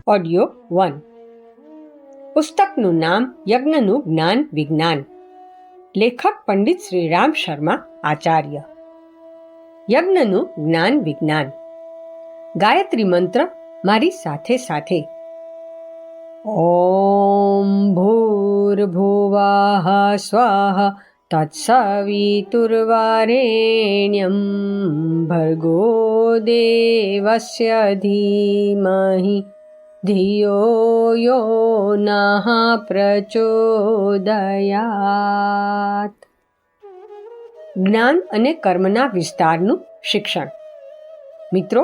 Audio 1. પુસ્તકનું નામ યજ્ઞનું જ્ઞાન વિજ્ઞાન. લેખક પંડિત શ્રીરામ શર્મા આચાર્ય. યજ્ઞનું જ્ઞાન વિજ્ઞાન. ગાયત્રી મંત્ર મારી સાથે સાથે. ઓમ ભૂર્ભુવઃ સ્વાહા તત્સવિતુર્વરેણ્યં ભર્ગો દેવસ્ય ધીમહિ ધિયો યો નઃ પ્રચોદયાત. જ્ઞાન અને કર્મના વિસ્તારનું શિક્ષણ. મિત્રો,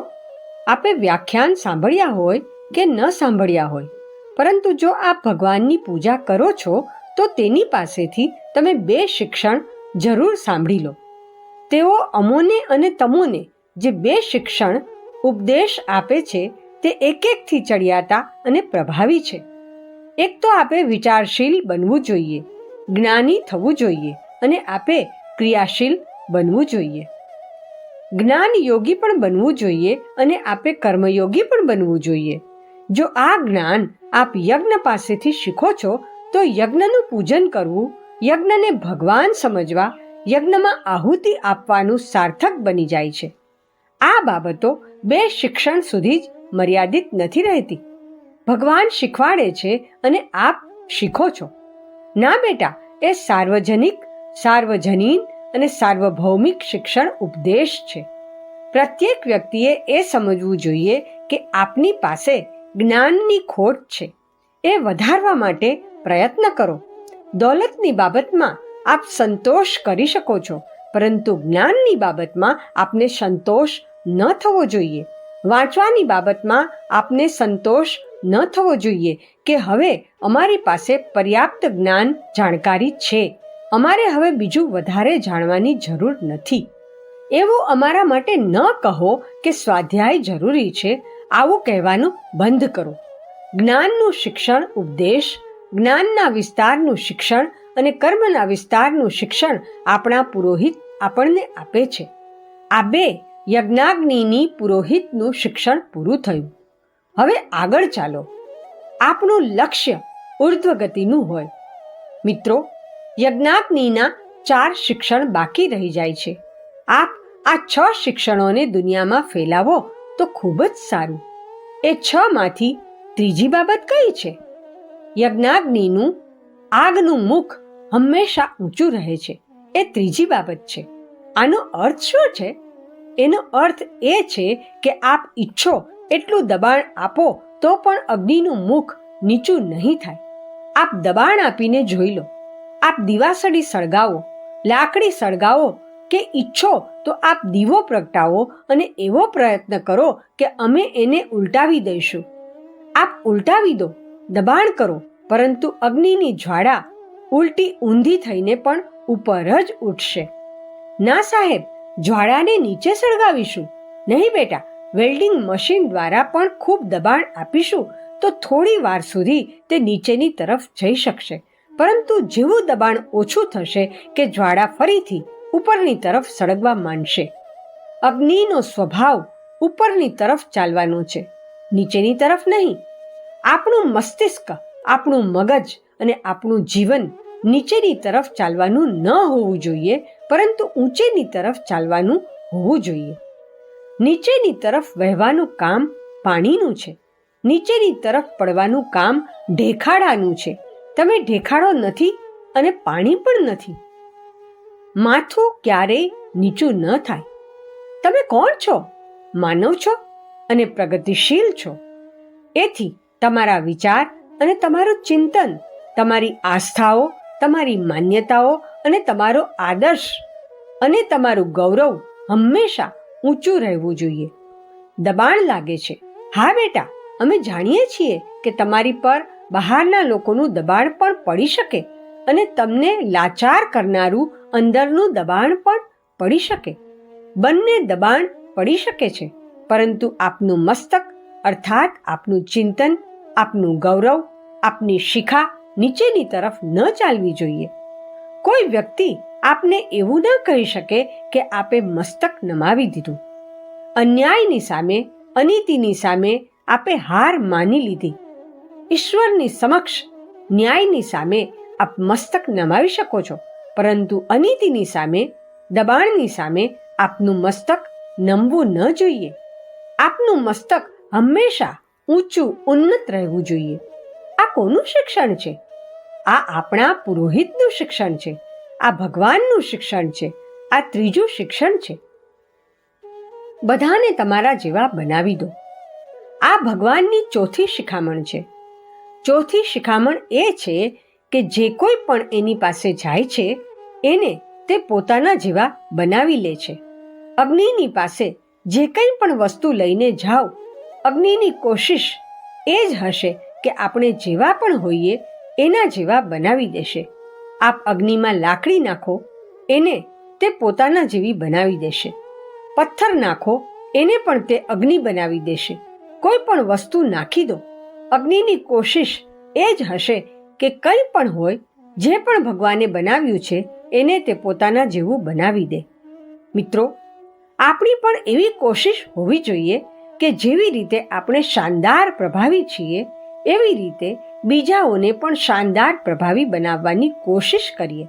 આપે વ્યાખ્યાન સાંભળ્યા હોય કે ન સાંભળ્યા હોય, પરંતુ જો આપ ભગવાનની પૂજા કરો છો તો તેની પાસેથી તમે 2 શિક્ષણ જરૂર સાંભળી લો. તેઓ અમોને અને તમોને જે 2 શિક્ષણ ઉપદેશ આપે છે તે એક-એકથી ચડિયાતા અને પ્રભાવી છે. એક તો આપે વિચારશીલ બનવું જોઈએ, જ્ઞાની થવું જોઈએ અને આપે ક્રિયાશીલ બનવું જોઈએ. જ્ઞાન યોગી પણ બનવું જોઈએ અને આપે કર્મયોગી પણ બનવું જોઈએ. જો આ જ્ઞાન આપ યજ્ઞ પાસેથી શીખો છો તો યજ્ઞનું પૂજન કરવું, યજ્ઞને ભગવાન સમજવા, યજ્ઞમાં આહુતિ આપવાનું સાર્થક બની જાય છે. આ બાબતો 2 શિક્ષણ સુધી જ મર્યાદિત નથી રહેતી. ભગવાન શીખવાડે છે અને આપ શીખો છો. ના બેટા, એ સાર્વજનિક, સાર્વજનીન અને સાર્વભૌમિક શિક્ષણ ઉપદેશ છે. પ્રત્યેક વ્યક્તિએ એ સમજવું જોઈએ કે આપની પાસે જ્ઞાનની ખોટ છે. એ વધારવા માટે પ્રયત્ન કરો. દોલતની બાબતમાં આપ સંતોષ કરી શકો છો, પરંતુ જ્ઞાનની બાબતમાં આપને સંતોષ ન થવો જોઈએ. વાંચવાની બાબતમાં આપને સંતોષ ન થવો જોઈએ કે હવે અમારી પાસે પર્યાપ્ત જ્ઞાન જાણકારી છે, અમારે હવે બીજું વધારે જાણવાની જરૂર નથી. એવું અમારા માટે ન કહો કે સ્વાધ્યાય જરૂરી છે. આવું કહેવાનું બંધ કરો. જ્ઞાનનું શિક્ષણ ઉપદેશ, જ્ઞાનના વિસ્તારનું શિક્ષણ અને કર્મના વિસ્તારનું શિક્ષણ આપણા પુરોહિત આપણને આપે છે. આ 2 યજ્ઞાગ્નિની પુરોહિતનું શિક્ષણ પૂરું થયું. હવે આગળ ચાલો. આપણું લક્ષ્ય ઉર્ધ્વગતિનું હોય. મિત્રો, યજ્ઞાગ્નિના 4 શિક્ષણ બાકી રહી જાય છે. આપ આ 6 શિક્ષણોને દુનિયામાં ફેલાવો તો ખૂબ જ સારું. એ 6 માંથી ત્રીજી બાબત કઈ છે? યજ્ઞાગ્નિનું આગનું મુખ હંમેશા ઊંચું રહે છે. એ ત્રીજી બાબત છે. આનો અર્થ શું છે? એનો અર્થ એ છે કે આપ ઈચ્છો એટલું દબાણ આપો તો પણ અગ્નિનું મુખ નીચું નહીં થાય. આપ દબાણ આપીને જોઈ લો. આપ દીવાસળી સળગાવો, લાકડી સળગાવો કે ઈચ્છો તો આપ દીવો પ્રગટાવો અને એવો પ્રયત્ન કરો કે અમે એને ઉલટાવી દઈશું. આપ ઉલટાવી દો, દબાણ કરો, પરંતુ અગ્નિની જ્વાળા ઉલટી ઊંધી થઈને પણ ઉપર જ ઉઠશે. ના સાહેબ, જ્વાળાને નીચે સળગાવીશું. નહીં બેટા, વેલ્ડિંગ મશીન દ્વારા પણ ખૂબ દબાણ આપીશું તો થોડી વાર સુધી તે નીચેની તરફ જઈ શકશે, પરંતુ જેવું દબાણ ઓછું થશે કે જ્વાળા ફરીથી ઉપરની તરફ સળગવા માંડશે. અગ્નિનો સ્વભાવ ઉપરની તરફ ચાલવાનો છે, નીચેની તરફ નહીં. આપણું મસ્તિષ્ક, આપણું મગજ અને આપણું જીવન નીચેની તરફ ચાલવાનું ન હોવું જોઈએ, પરંતુ ઊંચેની તરફ ચાલવાનું હોવું જોઈએ. નીચેની તરફ વહેવાનું કામ પાણીનું છે, નીચેની તરફ પડવાનું કામ ઢેખાડાનું છે. તમે ઢેખાડો નથી અને પાણી પણ નથી. માથું ક્યારેય નીચું ન થાય. તમે કોણ છો? માનવ છો અને પ્રગતિશીલ છો. એથી તમારા વિચાર અને તમારું ચિંતન, તમારી આસ્થાઓ, તમારી માન્યતાઓ અને તમારો આદર્શ અને તમારું ગૌરવ હંમેશા ઊંચું રહેવું જોઈએ. દબાણ લાગે છે. હા બેટા, અમે જાણીએ છીએ કે તમારી પર બહારના લોકોનું દબાણ પણ પડી શકે અને તમને લાચાર કરનારું અંદરનું દબાણ પણ પડી શકે. બંને દબાણ પડી શકે છે, પરંતુ આપનું મસ્તક અર્થાત આપનું ચિંતન, આપનું ગૌરવ, આપની શિખા નીચેની તરફ ન ચાલવી જોઈએ. કોઈ વ્યક્તિ આપને એવું ન કહી શકે કે આપે મસ્તક નમાવી દીધું. અન્યાયની સામે, અનીતિની સામે આપે હાર માની લીધી. ઈશ્વરની સમક્ષ ન્યાયની સામે આપ મસ્તક નમાવી શકો છો, પરંતુ અનીતિની સામે, દબાણની સામે આપનું મસ્તક નમવું ન જોઈએ. આપનું મસ્તક હંમેશા ઊંચું ઉન્નત રહેવું જોઈએ. આ કોનું શિક્ષણ છે? આ આપણા પુરોહિતનું શિક્ષણ છે. આ ભગવાનનું શિક્ષણ છે. આ ત્રીજું શિક્ષણ છે. બધાને તમારા જેવા બનાવી દો. આ ભગવાનની ચોથી શિખામણ છે. ચોથી શિખામણ એ છે કે જે કોઈ પણ એની પાસે જાય છે એને તે પોતાના જેવા બનાવી લે છે. અગ્નિની પાસે જે કંઈ પણ વસ્તુ લઈને જાઓ, અગ્નિની કોશિશ એ જ હશે કે આપણે જેવા પણ હોઈએ એના જેવા બનાવી દેશે. આપ અગ્નિમાં લાકડી નાખો, એને તે પોતાના જેવી બનાવી દેશે. પથ્થર નાખો, એને પણ તે અગ્નિ બનાવી દેશે. કોઈ પણ વસ્તુ નાખી દો, અગ્નિની કોશિશ એ જ હશે કે કંઈ પણ હોય, જે પણ ભગવાને બનાવ્યું છે એને તે પોતાના જેવું બનાવી દે. મિત્રો, આપણી પણ એવી કોશિશ હોવી જોઈએ કે જેવી રીતે આપણે શાનદાર પ્રભાવી છીએ એવી રીતે બીજાઓને પણ શાનદાર પ્રભાવી બનાવવાની કોશિશ કરીએ.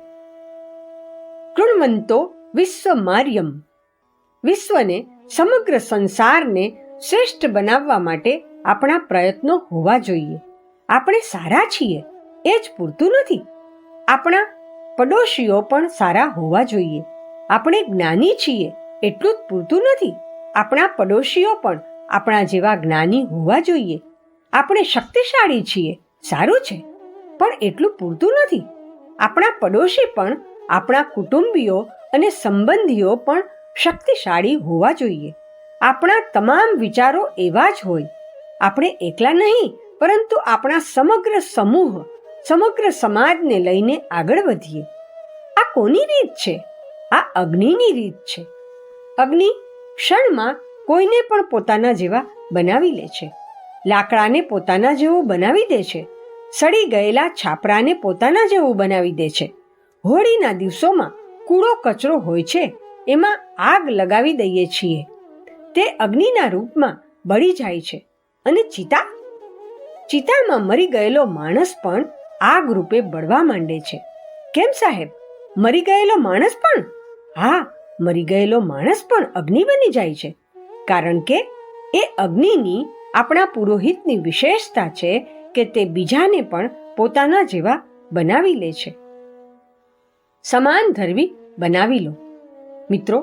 કૃણવંતો વિશ્વમાર્યમ. વિશ્વને, સમગ્ર સંસારને શ્રેષ્ઠ બનાવવા માટે આપણા પ્રયત્નો હોવા જોઈએ. આપણે સારા છીએ એ જ પૂરતું નથી. આપણા પડોશીઓ પણ સારા હોવા જોઈએ. આપણે જ્ઞાની છીએ એટલું જ પૂરતું નથી. આપણા પડોશીઓ પણ આપણા જેવા જ્ઞાની હોવા જોઈએ. આપણે શક્તિશાળી છીએ, સારું છે, પણ એટલું પૂરતું નથી. આપણા પડોશી પણ, આપણા કુટુંબીઓ અને સંબંધીઓ પણ શક્તિશાળી હોવા જોઈએ. આપણા તમામ વિચારો એવા જ હોય. આપણે એકલા નહીં, પરંતુ આપણા સમગ્ર સમૂહ, સમગ્ર સમાજને લઈને આગળ વધીએ. આ કોની રીત છે? આ અગ્નિની રીત છે. અગ્નિ ક્ષણમાં કોઈને પણ પોતાના જેવા બનાવી લે છે. લાકડાને પોતાના જેવું બનાવી દે છે. સડી ગયેલા છાપરાને પોતાના જેવું બનાવી દે છે. હોળીના દિવસોમાં કૂડો કચરો હોય છે, એમાં આગ લગાવી દઈએ છીએ. તે અગ્નિના રૂપમાં બળી જાય છે. અને ચિતામાં મરી ગયેલો માણસ પણ આગ રૂપે બળવા માંડે છે. કેમ સાહેબ? મરી ગયેલો માણસ પણ? હા, મરી ગયેલો માણસ પણ અગ્નિ બની જાય છે. કારણ કે એ અગ્નિની, આપણા પુરોહિતની વિશેષતા છે કે તે બીજાને પણ પોતાના જેવા બનાવી લે છે. સમાન ધર્મી બનાવી લો. મિત્રો,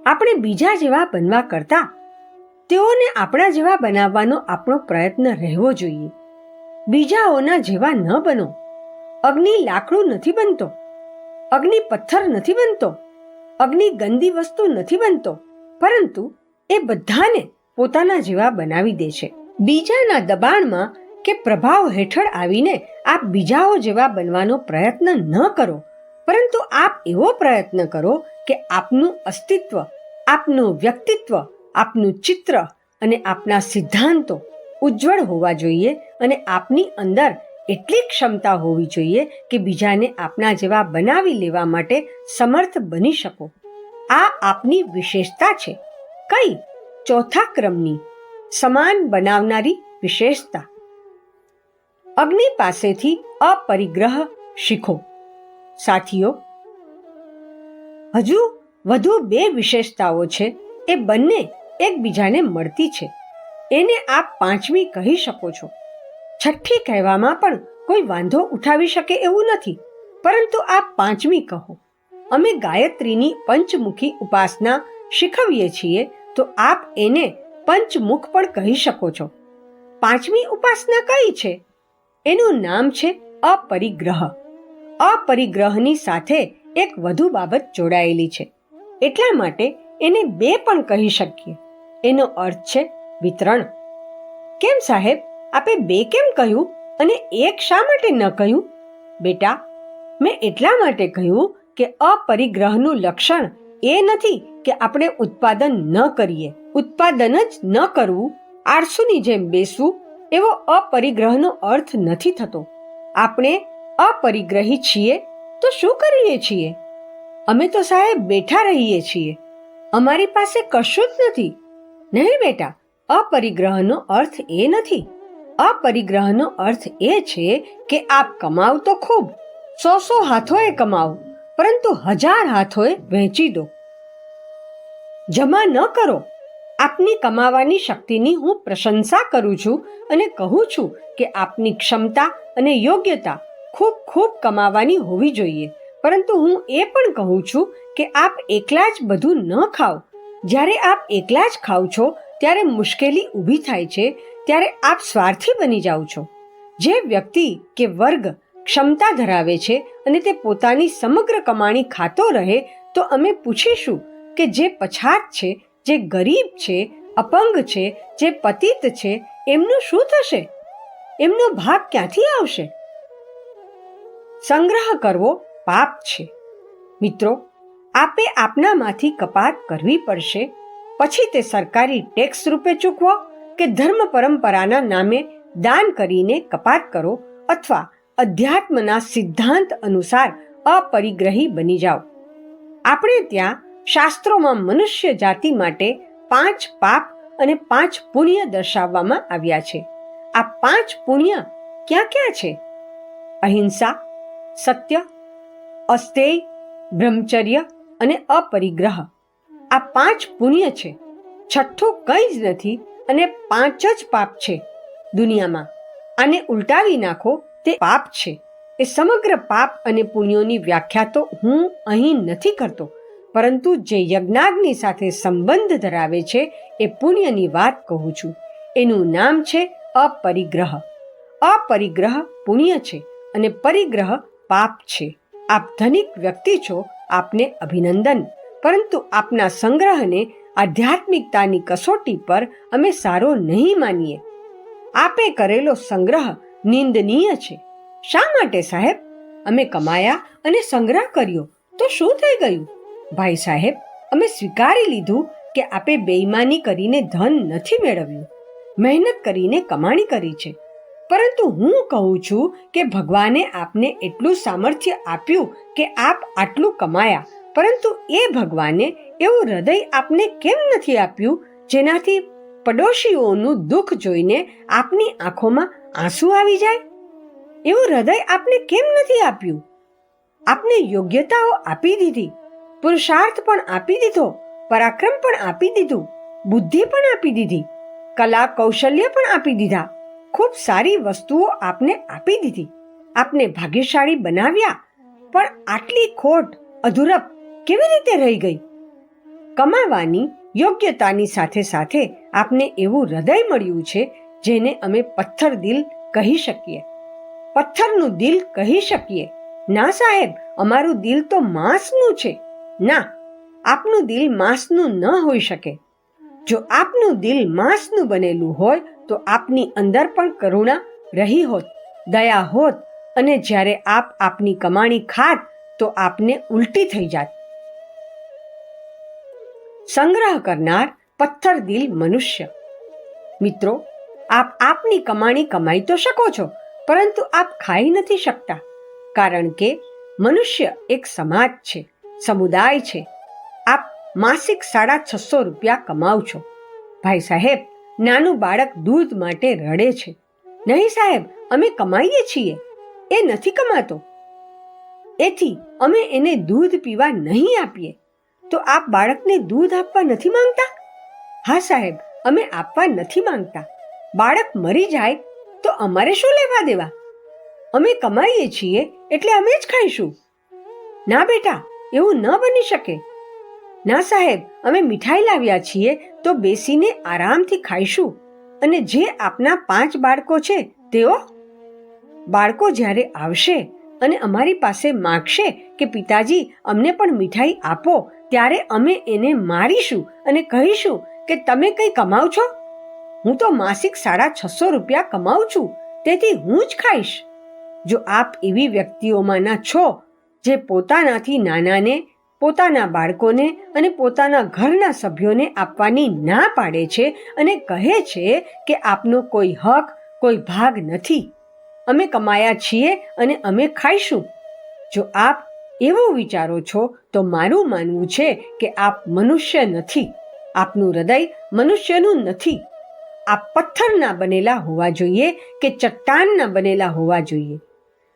આપણે બીજા જેવા બનવા કરતા તેઓને આપણા જેવા બનાવવાનો આપણો પ્રયત્ન રહેવો જોઈએ. બીજાઓના જેવા ન બનો. અગ્નિ લાકડું નથી બનતો. અગ્નિ પથ્થર નથી બનતો. અગ્નિ ગંદી વસ્તુ નથી બનતો. પરંતુ એ બધાને પોતાના જેવા બનાવી દે છે. બીજાના દબાણમાં કે પ્રભાવ હેઠળ આવીને આપ બીજાઓ જેવા બનવાનો પ્રયત્ન ન કરો, પરંતુ આપ એવો પ્રયત્ન કરો કે આપનું અસ્તિત્વ, આપનું વ્યક્તિત્વ, આપનું ચિત્ર અને આપના સિદ્ધાંતો ઉજ્જવળ હોવા જોઈએ અને આપની અંદર એટલી ક્ષમતા હોવી જોઈએ કે બીજાને આપના જેવા બનાવી લેવા માટે સમર્થ બની શકો. આ આપની વિશેષતા છે. કઈ? ચોથા ક્રમની સમાન બનાવનારી વિશેષતા. અગ્નિ પાસેથી અપરિગ્રહ શીખો. સાથીઓ, હજુ વધુ 2 વિશેષતાઓ છે. એ બંને એકબીજાને મળતી છે. એને આપ 5મી કહી શકો છો. 6ઠ્ઠી કહેવામાં પણ કોઈ વાંધો ઉઠાવી શકે એવું નથી, પરંતુ આપ 5મી કહો. અમે ગાયત્રીની પંચમુખી ઉપાસના શીખવીએ છીએ, તો આપ એને પંચમુખ પણ કહી શકો છો. 5મી ઉપાસના કઈ છે? એનું નામ છે અપરિગ્રહ. અપરિગ્રહની સાથે એક વધુ બાબત જોડાયેલી છે, એટલા માટે એને 2 પણ કહી શકીએ. એનો અર્થ છે વિતરણ. કેમ સાહેબ, આપે 2 કેમ કહ્યું અને 1 શા માટે ન કહ્યું? બેટા, મેં એટલા માટે કહ્યું કે અપરિગ્રહનું લક્ષણ એ નથી કે આપણે ઉત્પાદન ન કરીએ. ઉત્પાદન જ ન કરવું, આળસુની જેમ બેસવું, એવો અપરિગ્રહનો અર્થ નથી થતો. આપણે અપરિગ્રહી છીએ તો શું કરીએ છીએ? અમે તો સાહેબ બેઠા રહીએ છીએ. અમારી પાસે કશું જ નથી. નહીં બેટા, અપરિગ્રહનો અર્થ એ નથી. અપરિગ્રહનો અર્થ એ છે કે આપ કમાવ તો ખૂબ, 100 હાથોએ કમાવો, પરંતુ 1000 હાથોએ વહેંચી દો. જમા ન કરો. આપની કમાવાની શક્તિની હું પ્રશંસા કરું છું અને કહું છું કે આપની ક્ષમતા અને યોગ્યતા ખૂબ ખૂબ કમાવાની હોવી જોઈએ, પરંતુ હું એ પણ કહું છું કે આપ એકલા જ બધું ન ખાઓ. જ્યારે આપ એકલા જ ખાઓ છો ત્યારે મુશ્કેલી ઊભી થાય છે, ત્યારે આપ સ્વાર્થી બની જાઓ છો. જે વ્યક્તિ કે વર્ગ ક્ષમતા ધરાવે છે અને તે પોતાની સમગ્ર કમાણી ખાતો રહે તો અમે પૂછીશું કે જે પછાત છે, જે ગરીબ છે, અપંગ છે, જે પતિત છે, એમનું શું થશે? એમનો ભાગ ક્યાંથી આવશે? સંગ્રહ કરવો પાપ છે. મિત્રો, આપે આપનામાંથી કપાત કરવી પડશે, પછી તે સરકારી ટેક્સ રૂપે ચૂકવો કે ધર્મ પરંપરાના નામે દાન કરીને કપાત કરો, અથવા અધ્યાત્મના સિદ્ધાંત અનુસાર અપરિગ્રહી બની જાઓ. આપણે ત્યાં શાસ્ત્રોમાં મનુષ્ય જાતિ માટે 5 પાપ અને 5 પુણ્ય દર્શાવવામાં આવ્યા છે. આ 5 પુણ્ય ક્યાં ક્યાં છે? અહિંસા, સત્ય, અસ્તેય, બ્રહ્મચર્ય અને અપરિગ્રહ. આ 5 પુણ્ય છે. છઠ્ઠું કંઈ જ નથી અને 5 જ પાપ છે દુનિયામાં. આને ઉલટાવી નાખો, તે પાપ છે. એ સમગ્ર પાપ અને પુણ્યોની વ્યાખ્યા તો હું અહીં નથી કરતો, પરંતુ જે યજ્ઞાગ્નિ સાથે સંબંધ ધરાવે છે એ પુણ્યની વાત કહું છું. એનું નામ છે અપરિગ્રહ. અપરિગ્રહ પુણ્ય છે અને પરિગ્રહ પાપ છે. આપ ધનિક વ્યક્તિ છો, આપને અભિનંદન, પરંતુ આપના સંગ્રહને આધ્યાત્મિકતાની કસોટી પર અમે સારો નહીં માનીએ. આપે કરેલો સંગ્રહ નિંદનીય છે. શા માટે સાહેબ? અમે કમાયા અને સંગ્રહ કર્યો તો શું થઈ ગયું? ભાઈ સાહેબ, અમે સ્વીકારી લીધું કે આપે બેઈમાની કરીને ધન નથી મેળવ્યું, મહેનત કરીને કમાણી કરી છે. પરંતુ હું કહું છું કે ભગવાને આપને એટલું સામર્થ્ય આપ્યું કે આપ આટલું કમાયા, પરંતુ એ ભગવાને એવું હૃદય આપને કેમ નથી આપ્યું જેનાથી પડોશીઓનું દુઃખ જોઈને આપની આંખોમાં આંસુ આવી જાય? એવું હૃદય આપને કેમ નથી આપ્યું? આપને યોગ્યતાઓ આપી દીધી, પુરુષાર્થ પણ આપી દીધો, પરાક્રમ પણ આપી દીધું, બુદ્ધિ પણ આપી દીધી, કલા કૌશલ્ય પણ આપી દીધા, ખૂબ સારી વસ્તુઓ આપને આપી દીધી, આપને ભાગ્યશાળી બનાવ્યા, પણ આટલી ખોટ અધૂરપ કેવી રીતે રહી ગઈ? કમાવાની યોગ્યતાની સાથે સાથે આપને એવું હૃદય મળ્યું છે જેને અમે પથ્થર દિલ કહી શકીએ, પથ્થરનું દિલ કહી શકીએ. ના સાહેબ, અમારું દિલ તો માંસનું છે. ના, આપનું દિલ માંસનું ન હોઈ શકે. જો આપનું દિલ માંસનું બનેલું હોય તો આપની અંદર પણ કરુણા રહી હોત, દયા હોત, અને જ્યારે આપ આપની કમાણી ખાત તો આપને ઉલટી થઈ જાત. સંગ્રહ કરનાર પથ્થર દિલ મનુષ્ય. મિત્રો, આપ આપની કમાણી કમાઈ તો શકો છો, પરંતુ આપ ખાઈ નથી શકતા, કારણ કે મનુષ્ય એક સમાજ છે, સમુદાય છે. આપ માસિક 650 રૂપિયા કમાવ છો. ભાઈ સાહેબ, નાનું બાળક દૂધ માટે રડે છે. નહીં સાહેબ, અમે કમાઈએ છીએ, એ નથી કમાતો, એથી અમે એને દૂધ પીવા નહીં આપીએ. તો આપ બાળકને દૂધ આપવા નથી માંગતા? હા સાહેબ, અમે આપવા નથી માંગતા. બાળક મરી જાય તો અમારે શું લેવા દેવા? અમે કમાઈએ છીએ એટલે અમે જ ખાઈશું. ના બેટા, એવું ન બની શકે. ના સાહેબ, અમે મીઠાઈ લાવ્યા છીએ તો બેસીને આરામથી ખાઈશું. અને જે આપના 5 બાળકો છે તેઓ? બાળકો જ્યારે આવશે અને અમારી પાસે માગશે કે પિતાજી અમને પણ મીઠાઈ આપો, ત્યારે અમે એને મારીશું અને કહીશું કે તમે કંઈ કમાવ છો? હું તો માસિક 650 રૂપિયા કમાઉં છું, તેથી હું જ ખાઈશ. જો આપ એવી વ્યક્તિઓમાંના છો જે પોતાનાથી નાનાને, પોતાના બાળકોને અને પોતાના ઘરના સભ્યોને આપવાની ના પાડે છે અને કહે છે કે આપનો કોઈ હક, કોઈ ભાગ નથી, અમે કમાયા છીએ અને અમે ખાઈશું. જો આપ એવું વિચારો છો તો મારું માનવું છે કે આપ મનુષ્ય નથી, આપનું હૃદય મનુષ્યનું નથી. આપ પથ્થરના બનેલા હોવા જોઈએ કે ચટ્ટાનના બનેલા હોવા જોઈએ.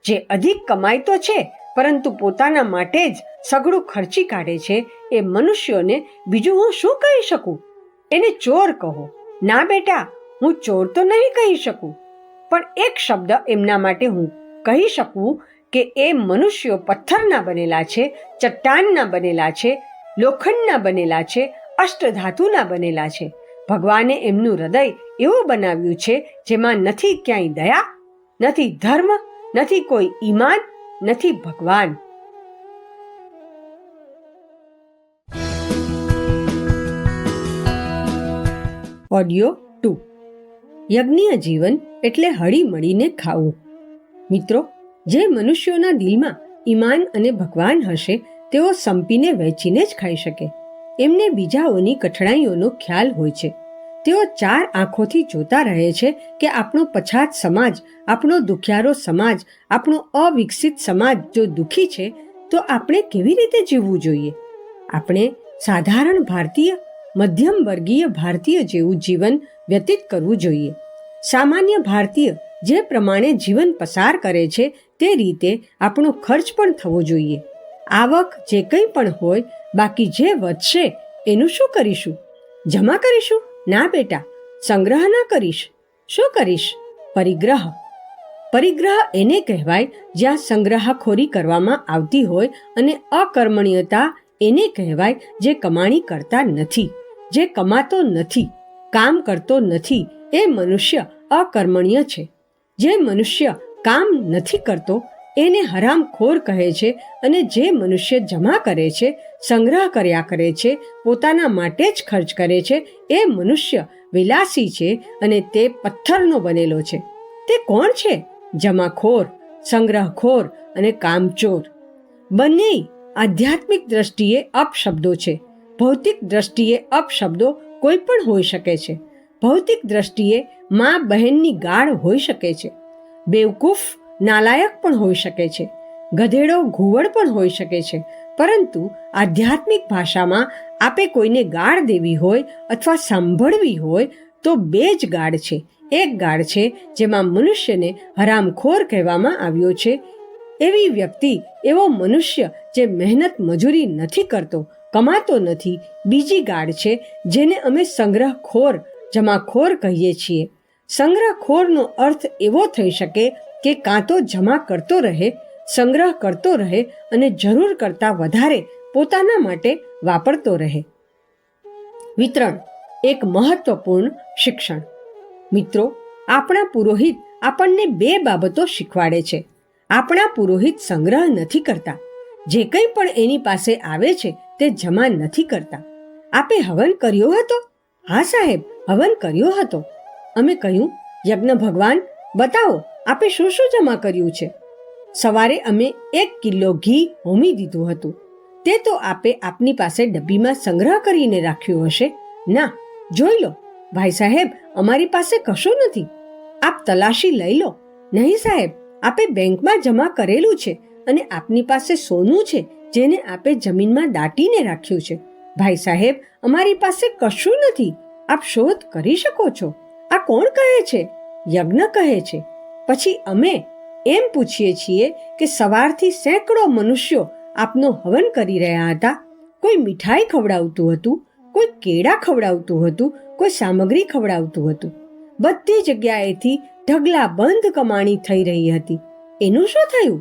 જે અધિક કમાય તો છે પરંતુ પોતાના માટે જ સઘળું ખર્ચી કાઢે છે એ મનુષ્યોને બીજું હું શું કહી શકું? એને ચોર કહો. ના બેટા, હું ચોર તો નહીં કહી શકું, પણ એક શબ્દ એમના માટે હું કહી શકું કે એ મનુષ્યો પથ્થરના બનેલા છે, ચટ્ટાનના બનેલા છે, લોખંડના બનેલા છે, અષ્ટધાતુના બનેલા છે. ભગવાને એમનું હૃદય એવું બનાવ્યું છે જેમાં નથી ક્યાંય દયા, નથી ધર્મ, નથી કોઈ ઈમાન, નથી ભગવાન. ઓડિયો 2. યજ્ઞીય જીવન એટલે હળી મળીને ખાવું. મિત્રો, જે મનુષ્યોના દિલમાં ઈમાન અને ભગવાન હશે તેઓ સંપીને વહેંચીને જ ખાઈ શકે. એમને બીજાઓની કઠણાઈઓનો ખ્યાલ હોય છે. તેઓ 4 આંખોથી જોતા રહે છે કે આપણો પછાત સમાજ, આપણો દુખિયારો સમાજ, આપણો અવિકસિત સમાજ જો દુઃખી છે તો આપણે કેવી રીતે જીવવું જોઈએ? આપણે સાધારણ ભારતીય, મધ્યમ વર્ગીય ભારતીય જેવું જીવન વ્યતીત કરવું જોઈએ. સામાન્ય ભારતીય જે પ્રમાણે જીવન પસાર કરે છે તે રીતે આપણો ખર્ચ પણ થવો જોઈએ. આવક જે કંઈ પણ હોય, બાકી જે વધશે એનું શું કરીશું? જમા કરીશું? ના બેટા, સંગ્રહ ના કરીશ. શું કરીશ? પરિગ્રહ. પરિગ્રહ એને કહેવાય જ્યાં સંગ્રહખોરી કરવામાં આવતી હોય, અને અકર્મણ્યતા એને કહેવાય જે કમાણી કરતા નથી, જે કમાતો નથી, કામ કરતો નથી. એ મનુષ્ય અકર્મણ્ય છે. જે મનુષ્ય કામ નથી કરતો એને હરામખોર કહે છે, અને જે મનુષ્ય જમા કરે છે, સંગ્રહ કર્યા કરે છે, પોતાના માટે જ ખર્ચ કરે છે, એ મનુષ્ય વિલાસી છે અને તે પથ્થરનો બનેલો છે. તે કોણ છે? જમાખોર, સંગ્રહખોર અને કામચોર. બંને આધ્યાત્મિક દ્રષ્ટિએ અપશબ્દો છે. ભૌતિક દ્રષ્ટિએ અપશબ્દો કોઈ પણ હોઈ શકે છે. ભૌતિક દ્રષ્ટિએ મા બહેનની ગાળ હોઈ શકે છે. બેવકૂફ નાલાયક પણ હોઈ શકે છે. ગધેડો ઘુવડ પણ હોઈ શકે છે. પરંતુ આધ્યાત્મિક ભાષામાં આપે કોઈને ગાળ દેવી હોય અથવા સાંભળવી હોય તો 2 જ ગાળ છે. એક ગાળ છે જેમાં મનુષ્યને હરામખોર કહેવામાં આવ્યો છે. એવી વ્યક્તિ, એવો મનુષ્ય જે મહેનત મજૂરી નથી કરતો, કમાતો નથી. બીજી ગાળ છે જેને અમે સંગ્રહખોર, જમાખોર કહીએ છીએ. સંગ્રહખોરનો અર્થ એવો થઈ શકે કે કાં તો જમા કરતો રહે, સંગ્રહ કરતો રહે અને જરૂર કરતાં વધારે પોતાના માટે વાપરતો રહે. વિતરણ એક મહત્વપૂર્ણ શિક્ષણ. મિત્રો, આપણા પુરોહિત આપણને 2 બાબતો શીખવાડે છે. આપણા પુરોહિત સંગ્રહ નથી કરતા. જે કંઈ પણ એની પાસે આવે છે તે જમા નથી કરતા. આપે હવન કર્યો હતો? હા સાહેબ, હવન કર્યો હતો. અમે કહ્યું, યજ્ઞ ભગવાન, બતાવો આપે શું શું જમા કર્યું છે. સવારે અમે 1 કિલો ઘી હોમી દીધું હતું. તે તો આપે આપની પાસે ડબ્બીમાં સંગ્રહ કરીને રાખ્યું હશે. ના, જોઈ લો ભાઈ સાહેબ, અમારી પાસે કશું નથી. આપ તલાશી લઈ લો. નહીં સાહેબ, આપે બેંકમાં જમા કરેલું છે અને આપની પાસે સોનું છે જેને આપે જમીનમાં દાટીને રાખ્યું છે. ભાઈ સાહેબ, અમારી પાસે કશું નથી. આપ શોધ કરી શકો છો. આ કોણ કહે છે? યજ્ઞ કહે છે. પછી અમે એમ પૂછીએ છીએ કે સવારથી સેંકડો મનુષ્યો આપનો હવન કરી રહ્યા હતા. કોઈ મીઠાઈ ખવડાવતું હતું, કોઈ કેળા ખવડાવતું હતું, કોઈ સામગ્રી ખવડાવતું હતું. બધી જગ્યાએથી ઢગલા બંધ કમાણી થઈ રહી હતી. એનું શું થયું?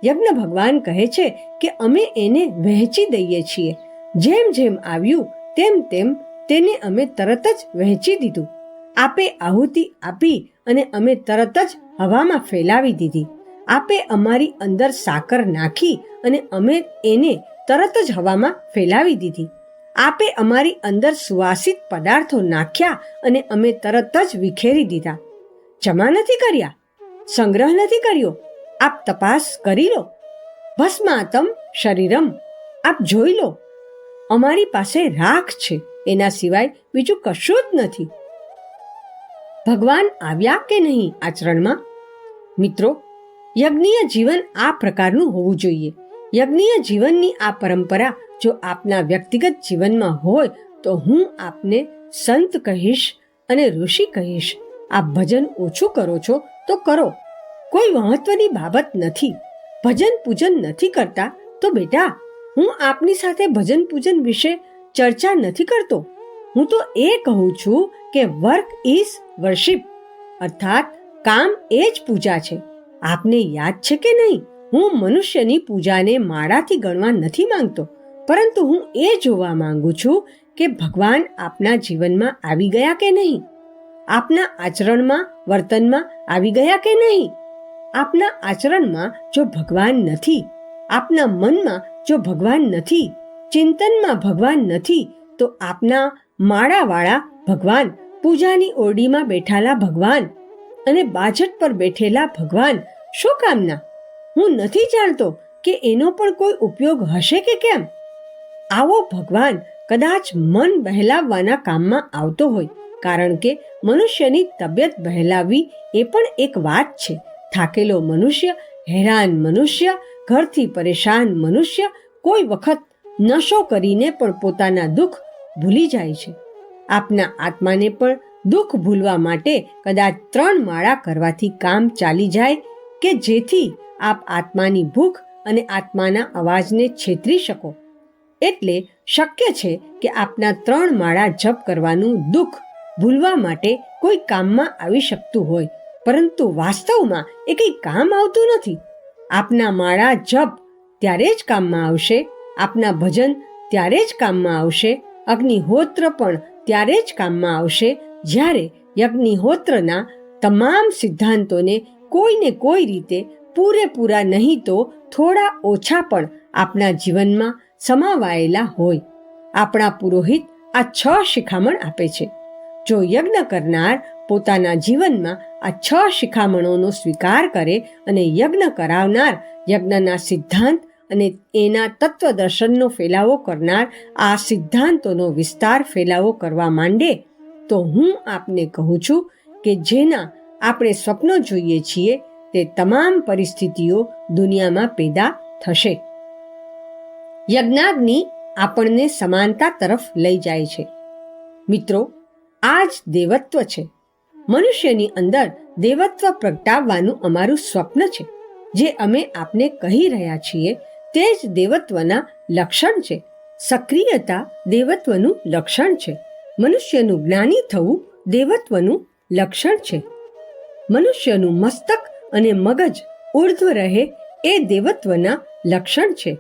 યજ્ઞ ભગવાન કહે છે કે અમે એને વહેંચી દઈએ છીએ. જેમ જેમ આવ્યું તેમ તેમ તેને અમે તરત જ વહેંચી દીધું. આપે આહુતિ આપી અને અમે તરત જ હવામાં ફેલાવી દીધી. આપે અમારી અંદર સાકર નાખી અને અમે એને તરત જ હવામાં ફેલાવી દીધી. આપે અમારી અંદર સુવાસિત પદાર્થો નાખ્યા અને અમે તરત જ વિખેરી દીધા. જમા નથી કર્યા, સંગ્રહ નથી કર્યો. આપ તપાસ કરી લો. ભસ્માતમ શરીરમ. આપ જોઈ લો, અમારી પાસે રાખ છે, એના સિવાય બીજું કશું જ નથી. ભગવાન આવ્યા કે નહીં આચરણમાં? મિત્રો, યજ્ઞીય જીવન આ પ્રકારનું હોવું જોઈએ. યજ્ઞીય જીવનની આ પરંપરા જો આપના વ્યક્તિગત જીવનમાં હોય તો હું આપને સંત કહીશ, અને ઋષિ કહીશ. આપ ભજન ઓછું કરો છો તો કરો, કોઈ મહત્વની બાબત નથી. ભજન પૂજન નથી કરતા તો બેટા હું આપની સાથે ભજન પૂજન વિશે ચર્ચા નથી કરતો. હું તો એ કહું છું કે વર્ક ઇઝ વર્શિપ, અર્થાત કામ એ જ પૂજા છે. આપને યાદ છે કે નહીં, હું મનુષ્યની પૂજાને માળાથી ગણવા નથી માંગતો, પરંતુ હું એ જોવા માંગુ છું કે ભગવાન આપના જીવનમાં આવી ગયા કે નહીં, આપના આચરણમાં વર્તનમાં આવી ગયા કે નહીં. આપના આચરણમાં જો ભગવાન નથી, આપના મનમાં જો ભગવાન નથી, ચિંતનમાં ભગવાન નથી, તો આપના માળાવાળા ભગવાન, પૂજાની ઓરડીમાં બેઠાલા ભગવાન અને બાજટ પર બેઠેલા ભગવાન શું કામના? હું નથી જાણતો કે એનો પણ કોઈ ઉપયોગ હશે કે કેમ. આવો ભગવાન કદાચ મન બહેલાવવાના કામમાં આવતો હોય, કારણ કે મનુષ્યની તબિયત બહેલાવવી એ પણ એક વાત છે. થાકેલો મનુષ્ય, હેરાન મનુષ્ય, ઘરથી પરેશાન મનુષ્ય કોઈ વખત નશો કરીને પણ પોતાના દુઃખ ભૂલી જાય છે. આપના આત્માને પણ દુઃખ ભૂલવા માટે કદાચ 3 માળા કરવાથી કામ ચાલી જાય, કે જેથી આપ આત્માની ભૂખ અને આત્માના અવાજને છેતરી શકો. એટલે શક્ય છે કે આપના 3 માળા જપ કરવાનું દુઃખ ભૂલવા માટે કોઈ કામમાં આવી શકતું હોય, પરંતુ વાસ્તવમાં એ કંઈ કામ આવતું નથી. આપના માળા જપ ત્યારે જ કામમાં આવશે, આપના ભજન ત્યારે જ કામમાં આવશે, અગ્નિહોત્ર પણ ત્યારે જ કામમાં આવશે જ્યારે યજ્ઞિહોત્રના તમામ સિદ્ધાંતોને કોઈને કોઈ રીતે પૂરેપૂરા નહીં તો થોડા ઓછા પણ આપના જીવનમાં સમાવાયેલા હોય. આપણા પુરોહિત આ 6 શિખામણ આપે છે. જો યજ્ઞ કરનાર પોતાના જીવનમાં આ 6 શિખામણોનો સ્વીકાર કરે અને યજ્ઞ કરાવનાર યજ્ઞના સિદ્ધાંત અને એના તત્વદર્શનનો ફેલાવો કરનાર આ સિદ્ધાંતોનો વિસ્તાર ફેલાવો કરવા માંડે, તો હું આપને કહું છું કે જેના આપણે સ્વપ્નો જોઈએ છીએ તે તમામ પરિસ્થિતિઓ દુનિયામાં પેદા થશે. યજ્ઞાગ્નિ આપણને સમાનતા તરફ લઈ જાય છે. મિત્રો, આ જ દેવત્વ છે. મનુષ્યની અંદર દેવત્વ પ્રગટાવવાનું અમારું સ્વપ્ન છે. જે અમે આપને કહી રહ્યા છીએ તે જ દેવત્વના લક્ષણ છે. સક્રિયતા દેવત્વનું લક્ષણ છે. મનુષ્યનું જ્ઞાની થવું દેવત્વનું લક્ષણ છે. મનુષ્યનું મસ્તક અને મગજ ઉર્ધ્વ રહે એ દેવત્વના લક્ષણ છે.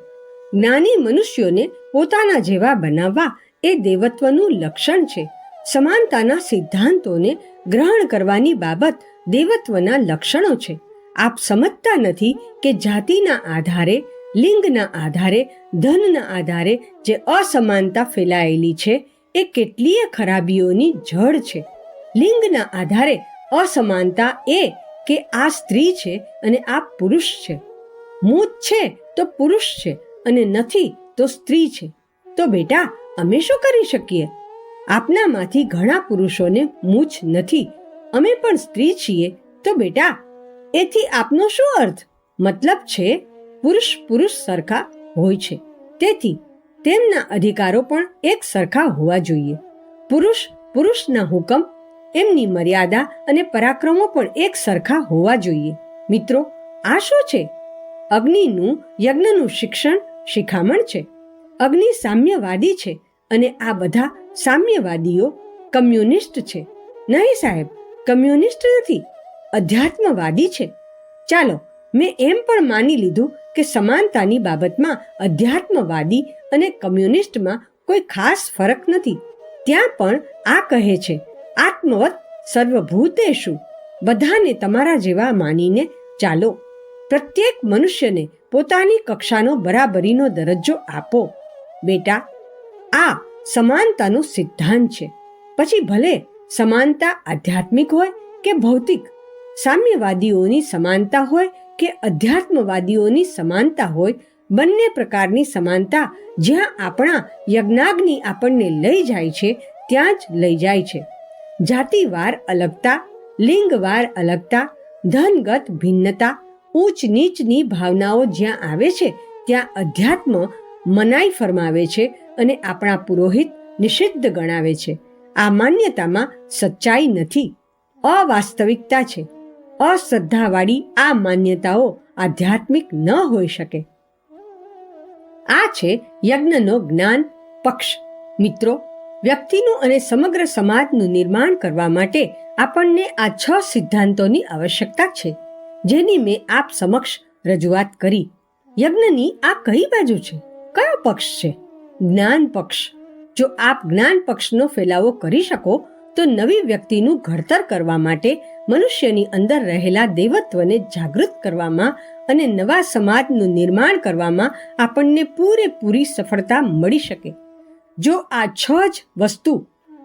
જ્ઞાની મનુષ્યોને પોતાના જેવા બનાવવા એ દેવત્વનું લક્ષણ છે. સમાનતાના સિદ્ધાંતોને ગ્રહણ કરવાની બાબત દેવત્વના લક્ષણો છે. આપ સમજતા નથી કે જાતિના આધારે, લિંગના આધારે, ધનના આધારે જે અસમાનતા ફેલાયેલી છે એ કેટલીય ખરાબીઓની જડ છે. લિંગના આધારે અસમાનતા એ કે આ સ્ત્રી છે અને આ પુરુષ છે, મૂછ છે તો પુરુષ છે અને નથી તો સ્ત્રી છે. તો બેટા અમે શું કરી શકીએ? આપનામાંથી ઘણા પુરુષોને મૂછ નથી, અમે પણ સ્ત્રી છીએ, તો બેટા એથી આપનો શું અર્થ? મતલબ છે પુરુષ પુરુષ સરખા હોય છે, તેથી તેમના અધિકારો પણ એક સરખા હોવા જોઈએ. પુરુષ પુરુષના હુકમ, એમની મર્યાદા અને પરાક્રમો પણ એક સરખા હોવા જોઈએ. મિત્રો, આ શું છે? અગ્નિનું યજ્ઞનું શિક્ષણ શિખામણ છે. અગ્નિ સામ્યવાદી છે અને આ બધા સામ્યવાદીઓ કમ્યુનિસ્ટ છે. નહીં સાહેબ, કમ્યુનિસ્ટ નથી, અધ્યાત્મવાદી છે. ચાલો, મેં એમ પણ માની લીધું કે સમાનતાની બાબતમાં અધ્યાત્મવાદી અને કમ્યુનિસ્ટમાં કોઈ ખાસ ફરક નથી. ત્યાં પણ આ કહે છે આત્મવત સર્વભૂતેષુ. બધાને તમારા જેવા માનીને ચાલો. પ્રત્યેક મનુષ્યને પોતાની કક્ષાનો બરાબરીનો દરજ્જો આપો. બેટા, આ સમાનતાનો સિદ્ધાંત છે. પછી ભલે સમાનતા આધ્યાત્મિક હોય કે ભૌતિક, સામ્યવાદીઓની સમાનતા હોય કે અધ્યાત્મવાદીઓની સમાનતા હોય, બંને પ્રકારની સમાનતા જ્યાં આપણા યજ્ઞાગ્નિ આપણને લઈ જાય છે ત્યાં જ લઈ જાય છે. જાતિવાર અલગતા, લિંગવાર અલગતા, ધનગત ભિન્નતા, ઊંચ નીચની ભાવનાઓ જ્યાં આવે છે ત્યાં અધ્યાત્મ મનાઈ ફરમાવે છે અને આપણા પુરોહિત નિષિદ્ધ ગણાવે છે. આ માન્યતામાં સચ્ચાઈ નથી, અવાસ્તવિકતા છે. અશ્રદ્ધાવાળી આ માન્યતાઓ આધ્યાત્મિક ન હોઈ શકે. આ છે યજ્ઞનો જ્ઞાન પક્ષ. મિત્રો, વ્યક્તિનું અને સમગ્ર સમાજનું નિર્માણ કરવા માટે આપણને આ 6 સિદ્ધાંતોની આવશ્યકતા છે, જેની મેં આપ સમક્ષ રજૂઆત કરી. યજ્ઞની આ કઈ બાજુ છે? કયો પક્ષ છે? જ્ઞાન પક્ષ. જો આપ જ્ઞાન પક્ષનો ફેલાવો કરી શકો તો નવી વ્યક્તિનું ઘડતર કરવા માટે, મનુષ્યની અંદર રહેલા દેવત્વને જાગૃત કરવામાં અને નવા સમાજનું નિર્માણ કરવામાં આપણને પૂરેપૂરી સફળતા મળી શકે. જો આ 6 જ વસ્તુ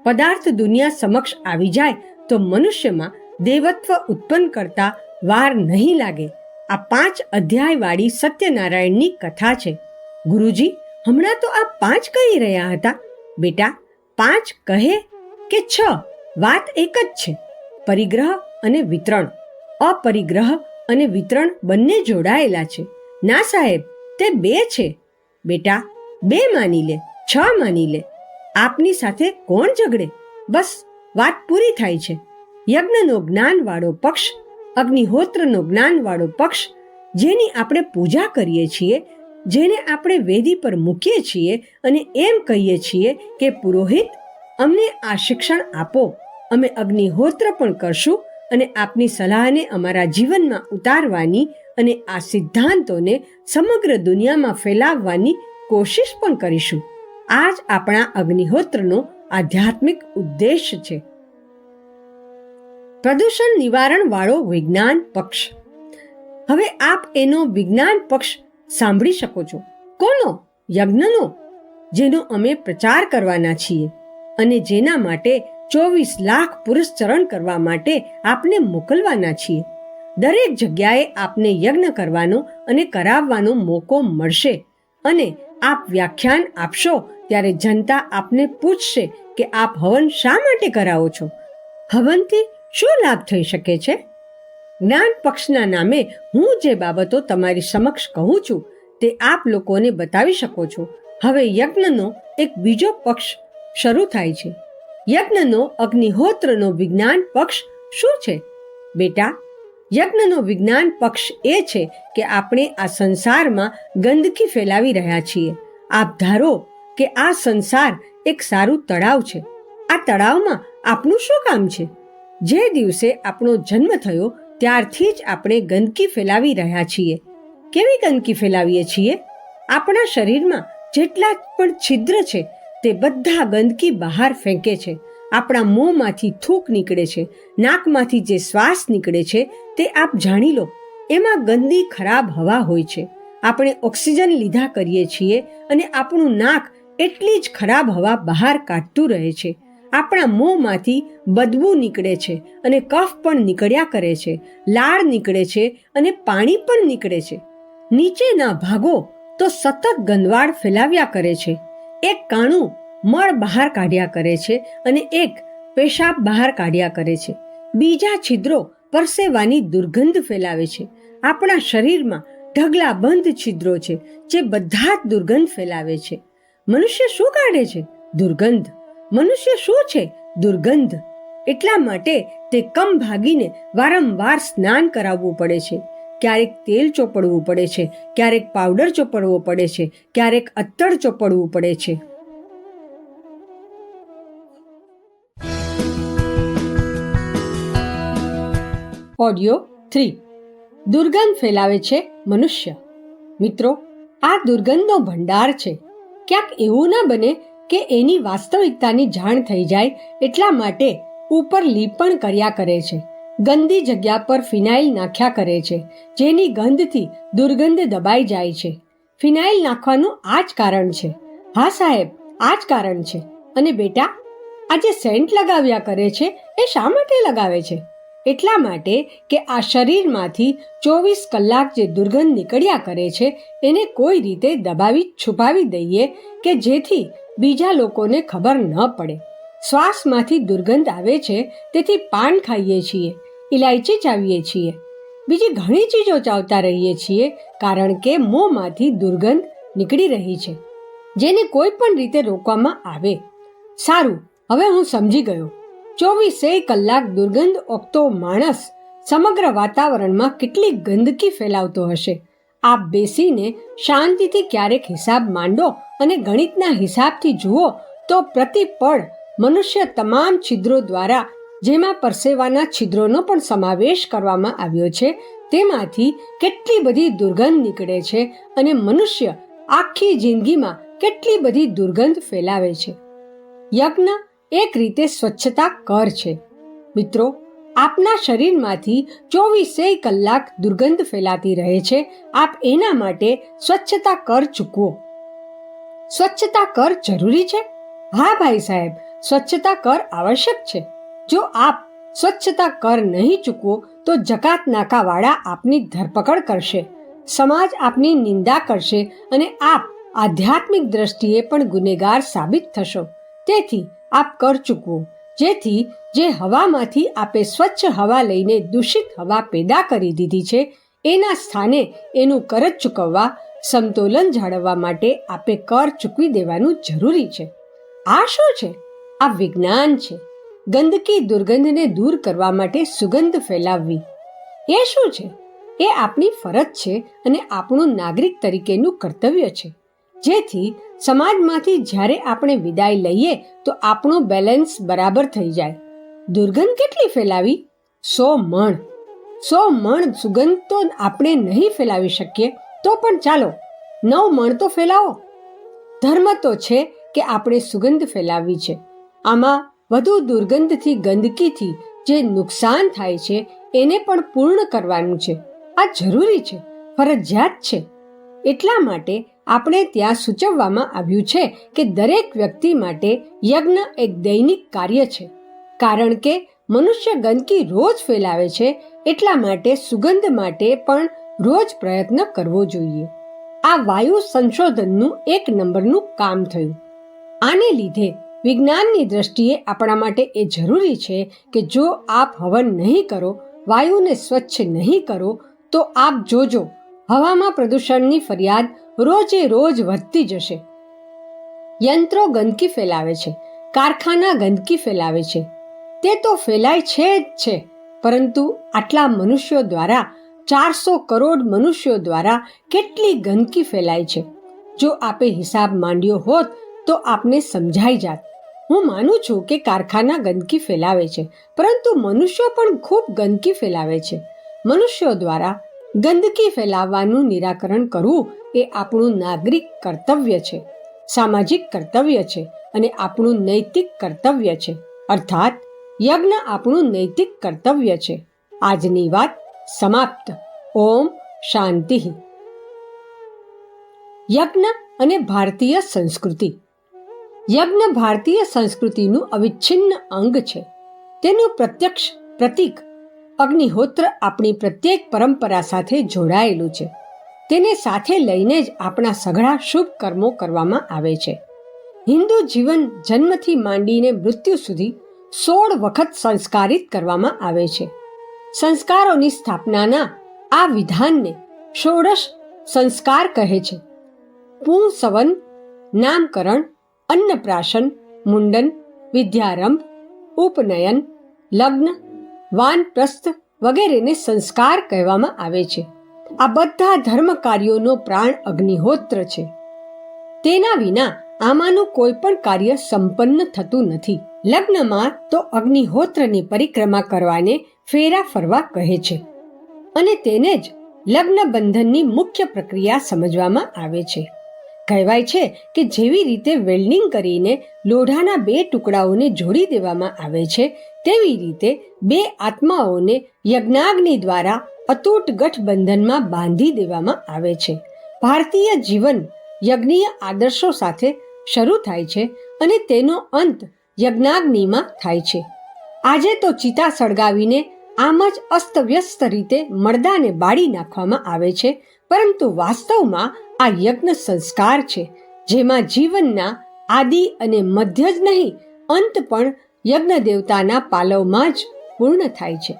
પદાર્થ દુનિયા સમક્ષ આવી જાય તો મનુષ્યમાં દેવત્વ ઉત્પન્ન કરતા વાર નહીં લાગે. આ 5 અધ્યાયવાળી સત્યનારાયણની કથા છે. ગુરુજી, હમણાં તો આ 5 કહી રહ્યા હતા. બેટા, 5 કહે કે 6, વાત એક જ છે. પરિગ્રહ અને વિતરણ. અપરિગ્રહ અને વિતરણ બંને જોડાયેલા છે. ના સાહેબ, તે 2 છે. બેટા, 2 માની લે, 6 માની લે. આપની સાથે કોણ ઝઘડે? બસ વાત પૂરી થાય છે. યજ્ઞનો જ્ઞાનવાળો પક્ષ, અગ્નિહોત્રનો જ્ઞાનવાળો પક્ષ, જેની આપણે પૂજા કરીએ છીએ, જેને આપણે વેદી પર મૂકીએ છીએ અને એમ કહીએ છીએ કે પુરોહિત, અમને આ શિક્ષણ આપો, અમે અગ્નિહોત્ર પણ કરશું અને આપની સલાહને અમારા જીવનમાં ઉતારવાની અને આ સિદ્ધાંતોને સમગ્ર દુનિયામાં ફેલાવવાની કોશિશ પણ કરીશું. આ જ આપણા અગ્નિહોત્રનો આધ્યાત્મિક ઉદ્દેશ છે. પ્રદૂષણ નિવારણ વાળો વિજ્ઞાન પક્ષ. હવે આપ એનો વિજ્ઞાન પક્ષ સાંભળી શકો છો. કોનો? યજ્ઞનો, જેનો અમે પ્રચાર કરવાના છીએ અને જેના માટે 24 લાખ પુરસ્ચરણ કરવા માટે આપને મોકલવાના છીએ. દરેક જગ્યાએ આપને યજ્ઞ કરવાનો અને કરાવવાનો મોકો મળશે અને આપ વ્યાખ્યાન આપશો ત્યારે જનતા આપને પૂછશે કે આપ હવન શા માટે કરાવો છો? હવનથી શું લાભ થઈ શકે છે? જ્ઞાન પક્ષના નામે હું જે બાબતો તમારી સમક્ષ કહું છું તે આપ લોકોને બતાવી શકો છો. હવે યજ્ઞનો એક બીજો પક્ષ શરૂ થાય છે. યજ્ઞનો અગ્નિહોત્રનો વિજ્ઞાન પક્ષ શું છે? બેટા, યજ્ઞનો વિજ્ઞાન પક્ષ એ છે કે આપણે આ સંસારમાં ગંદકી ફેલાવી રહ્યા છીએ. આપ ધારો કે આ સંસાર એક સારું તળાવ છે. આ તળાવમાં આપનું શું કામ છે? જે દિવસે આપણો જન્મ થયો ત્યારથી જ આપણે ગંદકી ફેલાવી રહ્યા છીએ. કેવી ગંદકી ફેલાવીએ છીએ? આપણા શરીરમાં જેટલા પણ છિદ્ર છે તે બધા ગંદકી બહાર ફેંકે છે. આપણા મોંમાંથી થૂક નીકળે છે, નાકમાંથી જે શ્વાસ નીકળે છે તે આપ જાણી લો, એમાં ગંદી ખરાબ હવા હોય છે. આપણે ઓક્સિજન લીધા કરીએ છીએ અને આપણું નાક એટલી જ ખરાબ હવા બહાર કાઢતું રહે છે. આપણા મોંમાંથી બદબુ નીકળે છે અને કફ પણ નીકળ્યા કરે છે, લાળ નીકળે છે અને પાણી પણ નીકળે છે. નીચેના ભાગો તો સતત ગંદવાડ ફેલાવ્યા કરે છે. એક કાણું મળ બહાર કાઢ્યા કરે છે અને એક પેશાબ બહાર કાઢ્યા કરે છે. બીજા છિદ્રો પરસેવાની દુર્ગંધ ફેલાવે છે. આપણા શરીરમાં ઢગલા બંધ છિદ્રો છે જે બધા જ દુર્ગંધ ફેલાવે છે. મનુષ્ય શું કાઢે છે? દુર્ગંધ. મનુષ્ય શું છે? દુર્ગંધ. એટલા માટે તે કમ ભાગીને વારંવાર સ્નાન કરાવવું પડે છે. ક્યારેક તેલ ચોપડવું પડે છે, ક્યારેક પાવડર ચોપડવો પડે છે, ક્યારેક અત્તર ચોપડવું પડે છે. ઓડિયો 3. દુર્ગંધ ફેલાવે છે મનુષ્ય. મિત્રો, આ દુર્ગંધનો ભંડાર છે. ક્યાંક એવું ના બને કે એની વાસ્તવિકતાની જાણ થઈ જાય એટલા માટે ઉપર લીપણ કર્યા કરે છે. ગંદી જગ્યા પર ફિનાઇલ નાખ્યા કરે છે, જેની ગંધથી દુર્ગંધ દબાઈ જાય છે. ફિનાઇલ નાખવાનું આ જ કારણ છે. હા સાહેબ, આ જ કારણ છે. અને બેટા, આ જે સેન્ટ લગાવ્યા કરે છે એ શા માટે લગાવે છે? એટલા માટે કે આ શરીરમાંથી 24 કલાક જે દુર્ગંધ નીકળ્યા કરે છે એને કોઈ રીતે દબાવી છુપાવી દઈએ કે જેથી બીજા લોકોને ખબર ન પડે. શ્વાસમાંથી દુર્ગંધ આવે છે તેથી પાન ખાઈએ છીએ, ઇલાયચી ચાવીએ છીએ, બીજી ઘણી ચીજો ચાવતા રહીએ છીએ કારણ કે મોંમાંથી દુર્ગંધ નીકળી રહી છે જેને કોઈ પણ રીતે રોકવામાં આવે. સારું, હવે હું સમજી ગયો. 24 કલાક દુર્ગંધ ઓકતો માણસ સમગ્ર વાતાવરણમાં કેટલી ગંદકી ફેલાવતો હશે. આપ બેસીને શાંતિથી ક્યારેક હિસાબ માંડો અને ગણિતના હિસાબથી જુઓ તો પ્રતિ પળ મનુષ્ય તમામ છિદ્રો દ્વારા, જેમાં પરસેવાના છિદ્રોનો પણ સમાવેશ કરવામાં આવ્યો છે, તેમાંથી કેટલી બધી દુર્ગંધ નીકળે છે અને મનુષ્ય આખી જિંદગીમાં કેટલી બધી દુર્ગંધ ફેલાવે છે. યજ્ઞ એક રીતે સ્વચ્છતા કર છે. મિત્રો, આપના શરીરમાંથી 24 કલાક દુર્ગંધ ફેલાતી રહે છે. આપ એના માટે સ્વચ્છતા કર ચૂકવો. સ્વચ્છતા કર જરૂરી છે? હા ભાઈ સાહેબ, સ્વચ્છતા કર આવશ્યક છે. જો આપ સ્વચ્છતા કર નહીં ચૂકવો તો જકાત નાકાવાળા આપની ધરપકડ કરશે, સમાજ આપની નિંદા કરશે અને આપ આધ્યાત્મિક દ્રષ્ટિએ પણ ગુનેગાર સાબિત થશો. તેથી આપ કર ચૂકવો, જેથી જે હવામાંથી આપે સ્વચ્છ હવા લઈને દૂષિત હવા પેદા કરી દીધી છે, એના સ્થાને એનું કર જ ચૂકવવા, સમતોલન જાળવવા માટે આપે કર ચૂકવી દેવાનું જરૂરી છે. આ શું છે? આ વિજ્ઞાન છે. ગંદકી દુર્ગંધને દૂર કરવા માટે સુગંધ ફેલાવવી એ શું છે? એ આપણી ફરજ છે અને આપણું નાગરિક તરીકેનું કર્તવ્ય છે. જેથી સમાજમાંથી જ્યારે આપણે વિદાય લઈએ તો આપણું બેલેન્સ બરાબર થઈ જાય. દુર્ગંધ કેટલી ફેલાવી? 100 મણ. 100 મણ સુગંધ તો આપણે નહીં ફેલાવી શકીએ, તો પણ ચાલો 9 મણ તો ફેલાવો. ધર્મ તો છે કે આપણે સુગંધ ફેલાવવી છે. આમાં વધુ દુર્ગંધથી, ગંદકીથી જે નુકસાન થાય છે એને પણ પૂર્ણ કરવાનું છે. આ જરૂરી છે, ફરજિયાત છે. એટલા માટે આપણે ત્યાં સૂચવવામાં આવ્યું છે કે દરેક વ્યક્તિ માટે યજ્ઞ એક દૈનિક કાર્ય છે. કારણ કે મનુષ્ય ગંદકી રોજ ફેલાવે છે, એટલા માટે સુગંધ માટે પણ રોજ પ્રયત્ન કરવો જોઈએ. આ વાયુ સંશોધનનું 1 નંબરનું કામ થયું. આને લીધે વિજ્ઞાનની દ્રષ્ટિએ આપણા માટે એ જરૂરી છે કે જો આપ હવન નહીં કરો, વાયુને સ્વચ્છ નહીં કરો, તો આપ જોજો હવામાં પ્રદૂષણની ફરિયાદ રોજે રોજ વધતી જશે. યંત્રો ગંદકી ફેલાવે છે, કારખાના ગંદકી ફેલાવે છે. તે તો ફેલાય છે જ છે, પરંતુ આટલા મનુષ્યો દ્વારા, 400 કરોડ મનુષ્યો દ્વારા કેટલી ગંદકી ફેલાય છે. જો આપે હિસાબ માંડ્યો હોત તો આપને સમજાઈ જાત. હું માનું છું કે કારખાના ગંદકી ફેલાવે છે, પરંતુ મનુષ્યો પણ ખૂબ ગંદકી ફેલાવે છે. મનુષ્યો દ્વારા ગંદકી ફેલાવવાનું નિરાકરણ કરવું એ આપણું નાગરિક કર્તવ્ય છે, સામાજિક કર્તવ્ય છે અને આપણું નૈતિક કર્તવ્ય છે. અર્થાત યજ્ઞ આપણું નૈતિક કર્તવ્ય છે. આજની વાત સમાપ્ત. ઓમ શાંતિ. યજ્ઞ અને ભારતીય સંસ્કૃતિ. યજ્ઞ ભારતીય સંસ્કૃતિનું અવિચ્છિન્ન અંગ છે. તેનું પ્રત્યક્ષ પ્રતીક અગ્નિહોત્ર આપણી પ્રત્યેક પરંપરા સાથે જોડાયેલું છે. તેને સાથે લઈને જ આપણા સઘળા શુભ કર્મો કરવામાં આવે છે. હિન્દુ જીવન જન્મથી માંડીને મૃત્યુ સુધી 16 વખત સંસ્કારિત કરવામાં આવે છે. સંસ્કારોની સ્થાપનાના આ વિધાનને ષોડશ સંસ્કાર કહે છે. પુંસવન, નામકરણ, અન્નપ્રાશન, મુંડન, વિદ્યારંભ, ઉપનયન, લગ્ન, વાનપ્રસ્થ વગેરેને સંસ્કાર કહેવામાં આવે છે. આ બધા ધર્મ કાર્યોનો પ્રાણ અગ્નિહોત્ર છે. તેના વિના આમાંનું કોઈ પણ કાર્ય સંપન્ન થતું નથી. લગ્નમાં તો અગ્નિહોત્રની પરિક્રમા કરવાને ફેરા ફરવા કહે છે અને તેને જ લગ્ન બંધનની મુખ્ય પ્રક્રિયા સમજવામાં આવે છે. કહેવાય છે કે જેવી રીતે વેલ્ડિંગ કરીને લોઢાના 2 ટુકડાઓને જોડી દેવામાં આવે છે, તેવી રીતે 2 આત્માઓને યજ્ઞાગ્નિ દ્વારા અતૂટ ગઠબંધનમાં બાંધી દેવામાં આવે છે. ભારતીય જીવન યજ્ઞીય આદર્શો સાથે શરૂ થાય છે અને તેનો અંત યજ્ઞાગ્નિમાં થાય છે. આજે તો ચિતા સળગાવીને આમ જ અસ્તવ્યસ્ત રીતે મરદાને બાળી નાખવામાં આવે છે, પરંતુ વાસ્તવમાં આ યજ્ઞ સંસ્કાર છે, જેમાં જીવનના આદિ અને મધ્ય જ નહીં, અંત પણ યજ્ઞ દેવતાના પાલવમાં જ પૂર્ણ થાય છે.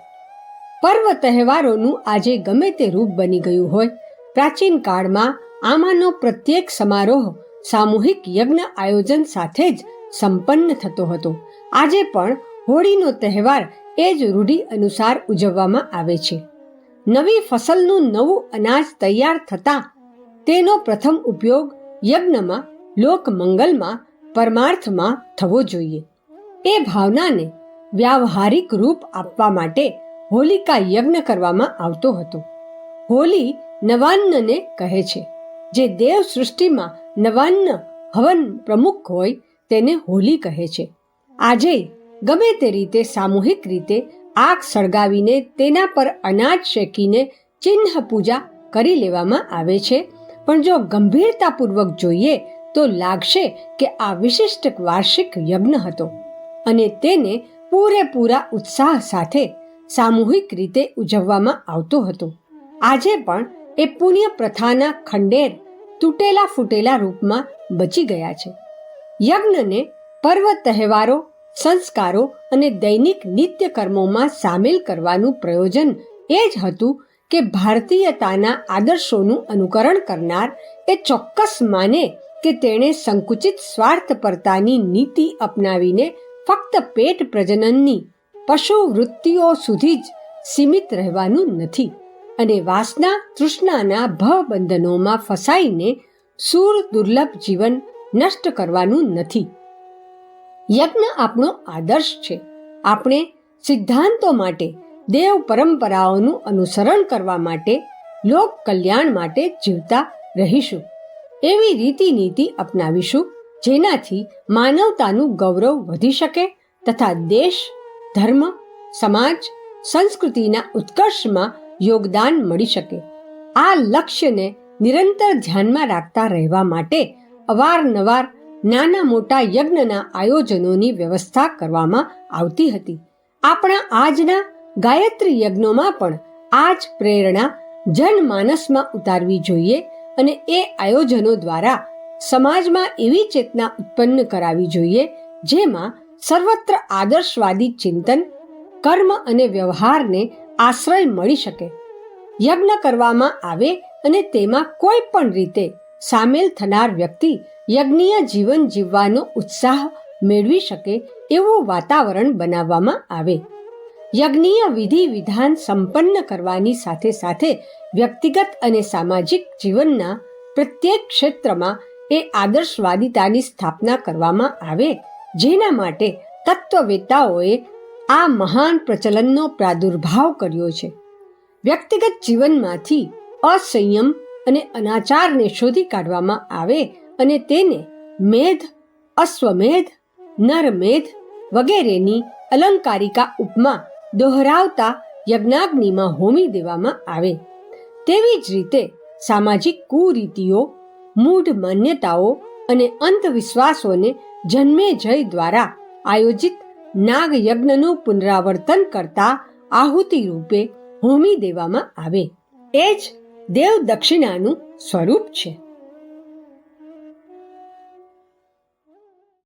પર્વ તહેવારોનું આજે ગમે તે રૂપ બની ગયું હોય, પ્રાચીન કાળમાં આમાંનો પ્રત્યેક સમારોહ સામૂહિક યજ્ઞ આયોજન સાથે જ સંપન્ન થતો હતો. આજે પણ હોળીનો તહેવાર એ જ રૂઢિ અનુસાર ઉજવવામાં આવે છે. નવી ફસલનું નવું અનાજ તૈયાર થતાં તેનો પ્રથમ ઉપયોગ યજ્ઞમાં, લોક મંગલમાં, પરમાર્થમાં થવો જોઈએ. એ ભાવનાને વ્યાવહારિક રૂપ આપવા માટે હોલિકા યજ્ઞ કરવામાં આવતો હતો. હોલી નવાન્નને કહે છે. જે દેવ સૃષ્ટિમાં નવાન્ન હવન પ્રમુખ હોય તેને હોલી કહે છે. આજે ગમે તે રીતે સામૂહિક રીતે આગ સળગાવીને તેના પર અનાજ શેકીને ચિહ્ન પૂજા કરી લેવામાં આવે છે. પણ જો ગંભીરતાપૂર્વક જોઈએ તો લાગશે કે આ વિશિષ્ટ વાર્ષિક યજ્ઞ હતો અને તેને પૂરેપૂરા ઉત્સાહ સાથે સામૂહિક રીતે ઉજવવામાં આવતો હતો. આજે પણ એ પુણ્ય પ્રથાના ખંડેર તૂટેલા ફૂટેલા રૂપમાં બચી ગયા છે. યજ્ઞને પર્વ, તહેવારો, સંસ્કારો અને દૈનિક નિત્ય કર્મોમાં સામેલ કરવાનું પ્રયોજન એ જ હતું કે ભારતીયતાના આદર્શોનું અનુકરણ કરનાર એ ચોક્કસ માને કે તેણે સંકુચિત સ્વાર્થપરતાની નીતિ અપનાવીને ફક્ત પેટ પ્રજનનની પશુ વૃત્તિઓ સુધી જ સીમિત રહેવાનું નથી અને વાસના તૃષ્ણાના ભવબંધનોમાં ફસાઈને સૂર દુર્લભ જીવન નષ્ટ કરવાનું નથી. યજ્ઞ આપણો આદર્શ છે. આપણે સિદ્ધાંતો માટે, દેવ પરંપરાઓનું અનુસરણ કરવા માટે, લોક કલ્યાણ માટે જીવતા રહીશું. એવી રીતિ નીતિ અપનાવીશું જેનાથી માનવતાનું ગૌરવ વધી શકે તથા દેશ, ધર્મ, સમાજ, સંસ્કૃતિના ઉત્કર્ષમાં યોગદાન મળી શકે. આ લક્ષ્યને નિરંતર ધ્યાનમાં રાખતા રહેવા માટે અવારનવાર નાના મોટા યજ્ઞના આયોજનોની વ્યવસ્થા કરવામાં આવતી હતી. આપણા આજના ગાયત્રી યજ્ઞોમાં પણ આ જ પ્રેરણા જનમાનસમાં ઉતારવી જોઈએ અને એ આયોજનો દ્વારા સમાજમાં એવી ચેતના ઉત્પન્ન કરાવી જોઈએ જેમાં સર્વત્ર આદર્શવાદી ચિંતન, કર્મ અને વ્યવહારને આશ્રય મળી શકે. યજ્ઞ કરવામાં આવે અને તેમાં કોઈ પણ રીતે સામેલ થનાર વ્યક્તિ યજ્ઞીય જીવન જીવવાનો ઉત્સાહ મેળવી શકે એવું વાતાવરણ બનાવવામાં આવે. યજ્ઞીય વિધિ વિધાન સંપન્ન કરવાની સાથે સાથે વ્યક્તિગત અને સામાજિક જીવનના પ્રત્યેક ક્ષેત્રમાં એ આદર્શવાદિતાની સ્થાપના કરવામાં આવે જેના માટે તત્વવેતાઓએ આ મહાન પ્રચલનનો પ્રાદુર્ભાવ કર્યો છે. વ્યક્તિગત જીવનમાંથી અસંયમ અને અનાચારને શોધી કાઢવામાં આવે અને તેને મેધ, અશ્વમેધ, નરમેધ વગેરેની અલંકારિકા ઉપમા દોહરાવતા યજ્ઞાગ્નિમાં હોમી દેવામાં આવે. તેવી જ રીતે સામાજિક કુરીતિઓ, મૂઢ માન્યતાઓ અને અંધવિશ્વાસોને જન્મેજય દ્વારા આયોજિત નાગ યજ્ઞનું પુનરાવર્તન કરતા આહુતિ રૂપે હોમી દેવામાં આવે. એ જ દેવ દક્ષિણાનું સ્વરૂપ છે.